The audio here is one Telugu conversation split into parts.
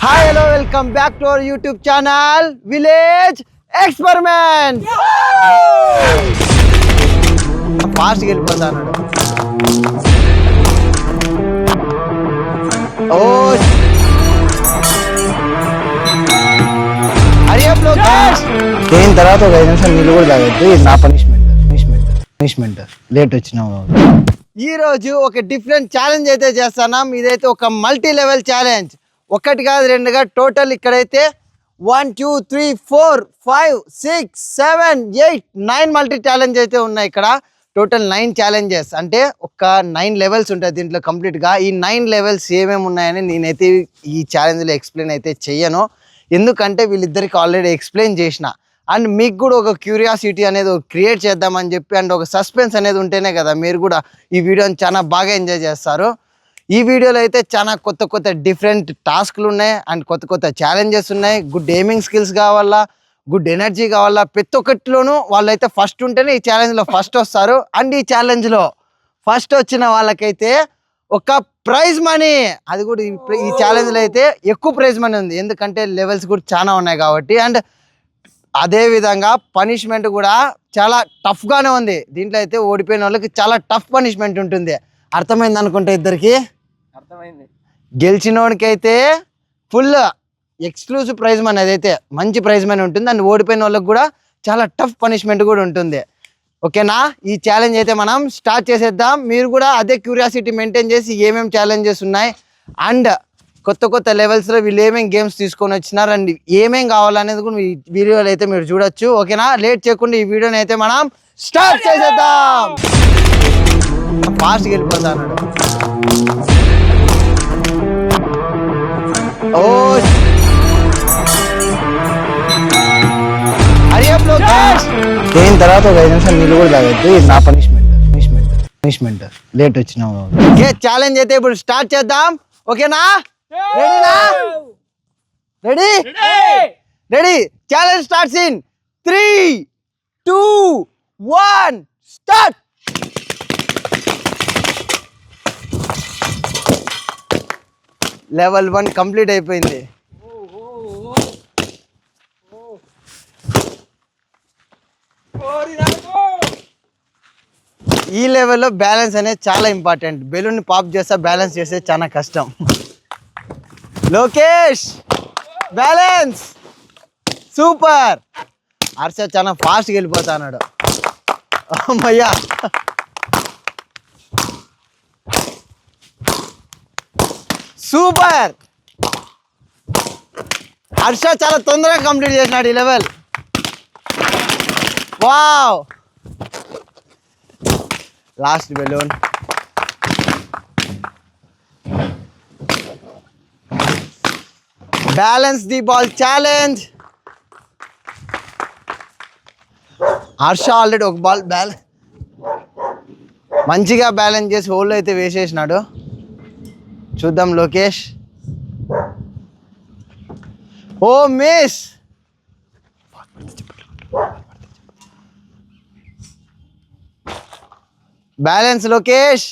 Hi, hello, welcome back to our YouTube channel, Village Experiment. Fast వెళ్ళిపోతాను. Oh, hurry up, Lokesh. దీని తర్వాత ఒక 5 నిమిషాలు నీళ్ళు కూడా తాగొద్దు. ఇది నా పనిష్మెంట్ లేట్ వచ్చినావు. ఈ రోజు ఒక డిఫరెంట్ ఛాలెంజ్ అయితే చేస్తున్నాం. ఇదైతే ఒక మల్టీ లెవెల్ ఛాలెంజ్. ఒకటి కాదు రెండు కాదు, టోటల్ ఇక్కడైతే 1 2 3 4 5 6 7 8 9 మల్టీ ఛాలెంజ్ అయితే ఉన్నాయి. ఇక్కడ టోటల్ 9 ఛాలెంజెస్, అంటే ఒక 9 లెవెల్స్ ఉంటాయి దీంట్లో కంప్లీట్గా. ఈ 9 లెవెల్స్ ఏమేమి ఉన్నాయని నేనైతే ఈ ఛాలెంజ్లో ఎక్స్ప్లెయిన్ అయితే చెయ్యను, ఎందుకంటే వీళ్ళిద్దరికి ఆల్రెడీ ఎక్స్ప్లెయిన్ చేసిన. అండ్ మీకు కూడా ఒక క్యూరియాసిటీ అనేది క్రియేట్ చేద్దామని చెప్పి, అండ్ ఒక సస్పెన్స్ అనేది ఉంటేనే కదా మీరు కూడా ఈ వీడియోని చాలా బాగా ఎంజాయ్ చేస్తారు. ఈ వీడియోలో అయితే చాలా కొత్త డిఫరెంట్ టాస్క్లు ఉన్నాయి, అండ్ కొత్త ఛాలెంజెస్ ఉన్నాయి. గుడ్ ఎయిమింగ్ స్కిల్స్ కావాలా, గుడ్ ఎనర్జీ కావాలా, ప్రతి ఒక్కటిలోనూ వాళ్ళైతే ఫస్ట్ ఉంటేనే ఈ ఛాలెంజ్లో ఫస్ట్ వస్తారు. అండ్ ఈ ఛాలెంజ్లో ఫస్ట్ వచ్చిన వాళ్ళకైతే ఒక ప్రైజ్ మనీ, అది కూడా ఈ ఛాలెంజ్లో అయితే ఎక్కువ ప్రైజ్ మనీ ఉంది, ఎందుకంటే లెవెల్స్ కూడా చాలా ఉన్నాయి కాబట్టి. అండ్ అదే విధంగా పనిష్మెంట్ కూడా చాలా టఫ్గానే ఉంది. దీంట్లో అయితే ఓడిపోయిన వాళ్ళకి చాలా టఫ్ పనిష్మెంట్ ఉంటుంది. అర్థమైంది అనుకుంటే ఇద్దరికి అర్థమైంది. గెలిచినోడికి అయితే ఫుల్ ఎక్స్క్లూజివ్ ప్రైజ్ మనీ, అదైతే మంచి ప్రైజ్ మనీ ఉంటుంది. అండ్ ఓడిపోయిన వాళ్ళకి కూడా చాలా టఫ్ పనిష్మెంట్ కూడా ఉంటుంది. ఓకేనా? ఈ ఛాలెంజ్ అయితే మనం స్టార్ట్ చేసేద్దాం. మీరు కూడా అదే క్యూరియాసిటీ మెయింటైన్ చేసి ఏమేమి ఛాలెంజెస్ ఉన్నాయి, అండ్ కొత్త లెవెల్స్లో వీళ్ళు ఏమేమి గేమ్స్ తీసుకొని వచ్చినారు, అండ్ ఏమేమి కావాలనేది కూడా ఈ వీడియోలో అయితే మీరు చూడొచ్చు. ఓకేనా? లేట్ చేయకుండా ఈ వీడియోని అయితే మనం స్టార్ట్ చేసేద్దాం. ఫాస్ట్గా వెళ్ళిపోతాను. ఓ హరి అప్ లోకేష్. దీని తర్వాత ఒక 5 నిమిషాలు నీళ్ళు కూడా తాగొద్దు. ఇది నా పనిష్మెంట్ లేట్ వచ్చినావు. ఓకే, ఛాలెంజ్ అయితే ఇప్పుడు స్టార్ట్ చేద్దాం. ఓకేనా? Ready? Challenge starts in 3 2 1 start. Level 1 complete అయిపోయింది. ఈ లెవెల్లో బ్యాలెన్స్ అనేది చాలా ఇంపార్టెంట్. బెలూన్ పాప్ చేస్తా బ్యాలెన్స్ చేస్తే చాలా కష్టం. Lokesh balance super. హర్ష చాలా ఫాస్ట్గా వెళ్ళిపోతాడు. అమ్మయ్యా, సూపర్. హర్ష చాలా తొందరగా కంప్లీట్ చేసినాడు ఈ level. Wow, last balloon. Balance the ball challenge. Harsha already ఒక బాల్ మంచిగా బ్యాలెన్స్ చేసి హోల్లో అయితే వేసేసినాడు. చూద్దాం Lokesh. Oh miss. Balance Lokesh.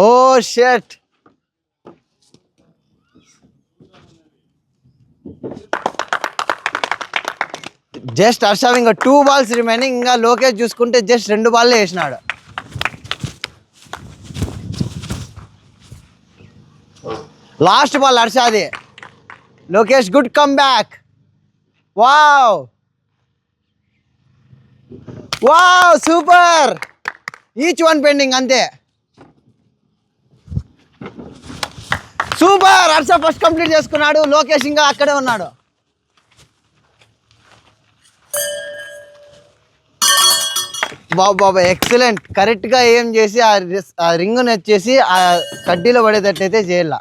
Oh షట్. జస్ట్ హర్ష ఇంకా 2 balls రిమైనింగ్. ఇంకా లోకేష్ చూసుకుంటే జస్ట్ 2 balls వేసినాడు. లాస్ట్ బాల్ హర్షది. Lokesh good come back. Wow super. Each 1 pending అంతే. సూపర్. హర్ష ఫస్ట్ కంప్లీట్ చేసుకున్నాడు. లోకేష్ ఇంకా అక్కడే ఉన్నాడు. బాబా ఎక్సలెంట్. కరెక్ట్గా ఏం చేసి ఆ రింగ్ని వచ్చేసి ఆ కడ్డీలో పడేటట్టయితే చేయాల.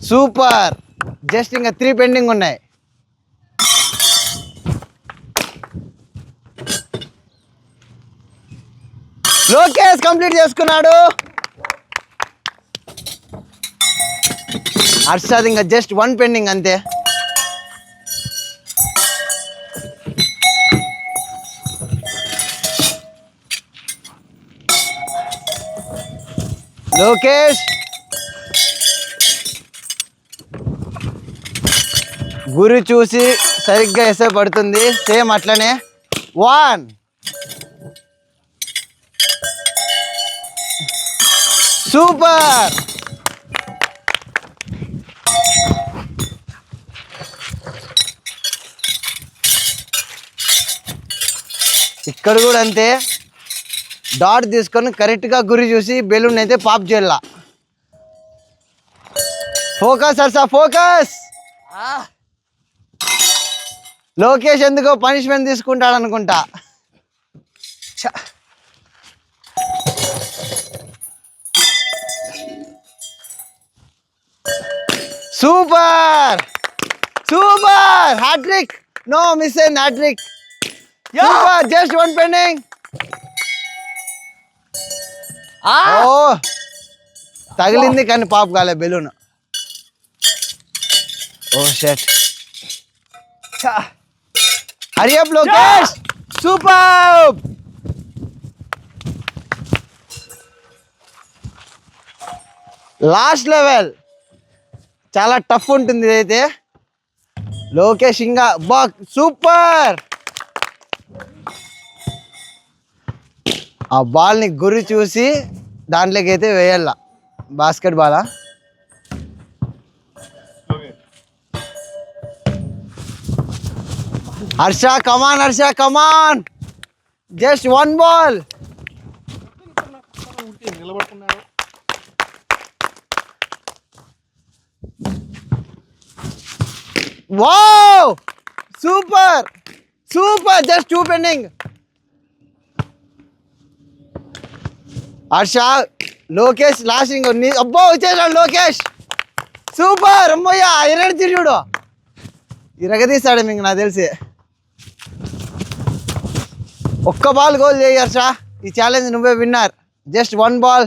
సూపర్. జస్ట్ ఇంకా 3 పెండింగ్ ఉన్నాయి. లోకేష్ కంప్లీట్ చేసుకున్నాడు. హర్షద్ ఇంకా జస్ట్ 1 పెండింగ్ అంతే. లోకేష్ గురి చూసి సరిగ్గా వేసే పడుతుంది. సేమ్ అట్లనే 1 సూపర్. ఇక్కడ కూడా అంతే, డాట్ తీసుకొని కరెక్ట్గా గురి చూసి బెలూన్ అయితే పాప్ చేయాల. Focus Ursa focus. లోకేష్ ఎందుకో పనిష్మెంట్ తీసుకుంటాడు అనుకుంటా. Super super hattrick. No miss అయింది hattrick. Super. Just 1 pending. Oh తగిలింది కానీ పాప్ కాలే బెలూన్. ఓ షట్. Hurry up Lokesh. Super. Last level చాలా టఫ్ ఉంటుంది ఇదైతే. లోకేష్ ఇంకా బా సూపర్. ఆ బాల్ని గురి చూసి దాంట్లోకి అయితే వేయాల. బాస్కెట్ బాలా? Harsha come on, Harsha come on. Just 1 ball. Wow super super. Just 2 pending. Harsha Lokesh lasting. అబ్బో వచ్చేసాడు లోకేష్. సూపర్. అమ్మయ్య ఎనర్జీ చూడు, ఇరగదీస్తాడు మీకు నాకు తెలిసి. ఒక్క బాల్ గోల్ చేయి హర్ష. ఈ ఛాలెంజ్ నువ్వే winner. Just 1 ball.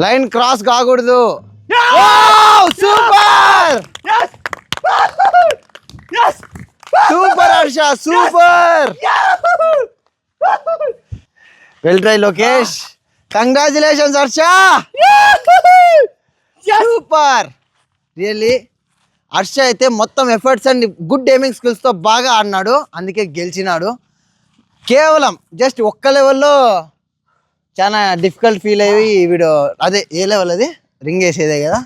Line cross కాకూడదు. Super super Harsha super. Well try Lokesh. Congratulations Harsha. Super. Really Harsha అయితే మొత్తం ఎఫర్ట్స్ అండ్ గుడ్ ఎయిమింగ్ స్కిల్స్తో బాగా ఆడినాడు, అందుకే గెలిచినాడు. కేవలం జస్ట్ ఒక్క లెవెల్లో చాలా డిఫికల్ట్ ఫీల్ అయ్యి వీడు అదే ఏ లెవెల్ అది రింగ్ వేసేదే కదా,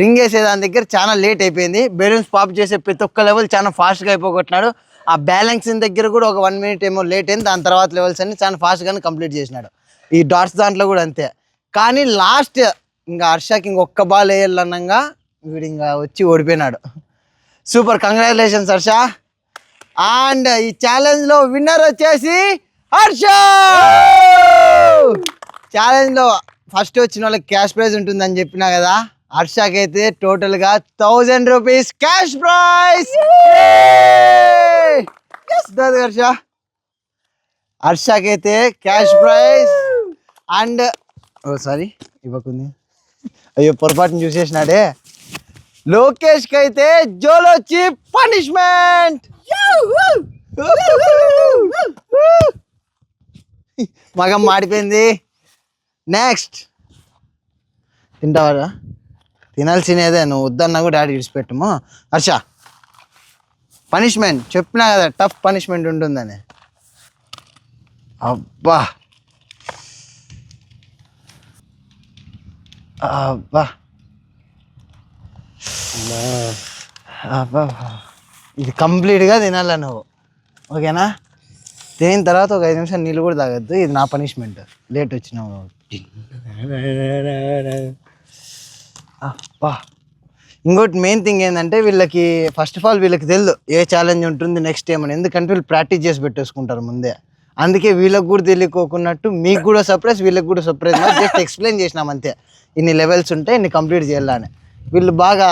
రింగ్ వేసే దాని దగ్గర చాలా లేట్ అయిపోయింది. బెలూన్స్ పాప్ చేసే ప్రతి ఒక్క లెవెల్ చాలా ఫాస్ట్గా అయిపోగొట్టినాడు. ఆ బ్యాలెన్సింగ్ దగ్గర కూడా ఒక 1 మినిట్ ఏమో లేట్ అయింది. దాని తర్వాత లెవెల్స్ అన్ని చాలా ఫాస్ట్గానే కంప్లీట్ చేసినాడు. ఈ డాట్స్ దాంట్లో కూడా అంతే. కానీ లాస్ట్ ఇంకా హర్షకి ఇంకొక్క బాల్ వేయాలన్నంగా వీడు ఇంకా వచ్చి ఓడిపోయినాడు. సూపర్. కంగ్రాచులేషన్స్ హర్ష. అండ్ ఈ ఛాలెంజ్లో విన్నర్ వచ్చేసి హర్ష. ఛాలెంజ్లో ఫస్ట్ వచ్చిన వాళ్ళకి క్యాష్ ప్రైజ్ ఉంటుందని చెప్పినా కదా, హర్షకి అయితే టోటల్గా 1000 రూపీస్ క్యాష్ ప్రైజ్. హర్ష హర్షకి అయితే cash prize. And oh sorry ఇవ్వకుంది, అయ్యో పొరపాటుని చూసేసినాడే. లోకేష్కి అయితే జోలో చిప్ పనిష్మెంట్. మగం మాడిపోయింది. నెక్స్ట్ తింటావా? తినాల్సినదే, నువ్వు వద్దన్నా కూడా డాడీ విడిచిపెట్టము. హర్ష పనిష్మెంట్ చెప్పినా కదా, టఫ్ పనిష్మెంట్ ఉంటుందని. అబ్బా అబ్బా అబ్బా, ఇది కంప్లీట్గా తినాలా నువ్వు, ఓకేనా? తినిన తర్వాత ఒక 5 నిమిషాలు నీళ్ళు కూడా తాగద్దు. ఇది నా పనిష్మెంట్, లేట్ వచ్చినావు. అబ్బా. ఇంకోటి మెయిన్ థింగ్ ఏంటంటే వీళ్ళకి ఫస్ట్ ఆఫ్ ఆల్ వీళ్ళకి తెలియదు ఏ ఛాలెంజ్ ఉంటుంది నెక్స్ట్ ఏమని, ఎందుకంటే వీళ్ళు ప్రాక్టీస్ చేసి పెట్టేసుకుంటారు ముందే. అందుకే వీళ్ళకి కూడా తెలియకోకున్నట్టు మీకు కూడా సర్ప్రైజ్, వీళ్ళకి కూడా సర్ప్రైజ్. జస్ట్ ఎక్స్ప్లెయిన్ చేసినాం అంతే, ఇన్ని లెవెల్స్ ఉంటాయి, ఇన్ని కంప్లీట్ చేయాలని. వీళ్ళు బాగా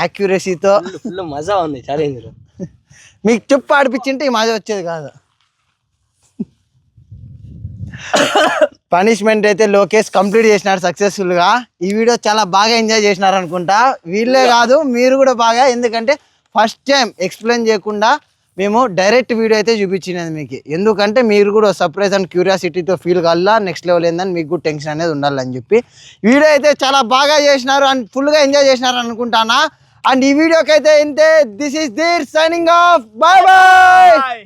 యాక్యురసీతో ఫుల్ మజా ఉంది ఛాలెంజ్. మీకు చెప్పు ఆడిపించింటే ఈ మజా వచ్చేది కాదు. పనిష్మెంట్ అయితే లోకేష్ కంప్లీట్ చేసినారు సక్సెస్ఫుల్గా. ఈ వీడియో చాలా బాగా ఎంజాయ్ చేసినారు అనుకుంటా. వీళ్ళే కాదు మీరు కూడా బాగా, ఎందుకంటే ఫస్ట్ టైం ఎక్స్ప్లెయిన్ చేయకుండా మేము డైరెక్ట్ వీడియో అయితే చూపించినది మీకు, ఎందుకంటే మీరు కూడా సర్ప్రైజ్ అండ్ క్యూరియాసిటీతో ఫీల్ కావాలా, నెక్స్ట్ లెవెల్ ఏందని మీకు కూడా టెన్షన్ అనేది ఉండాలని చెప్పి వీడియో అయితే చాలా బాగా చేసినారు అండ్ ఫుల్గా ఎంజాయ్ చేసినారు అనుకుంటానా. అండ్ ఈ వీడియోకి అయితే ఇంతే. This is there signing off. By by.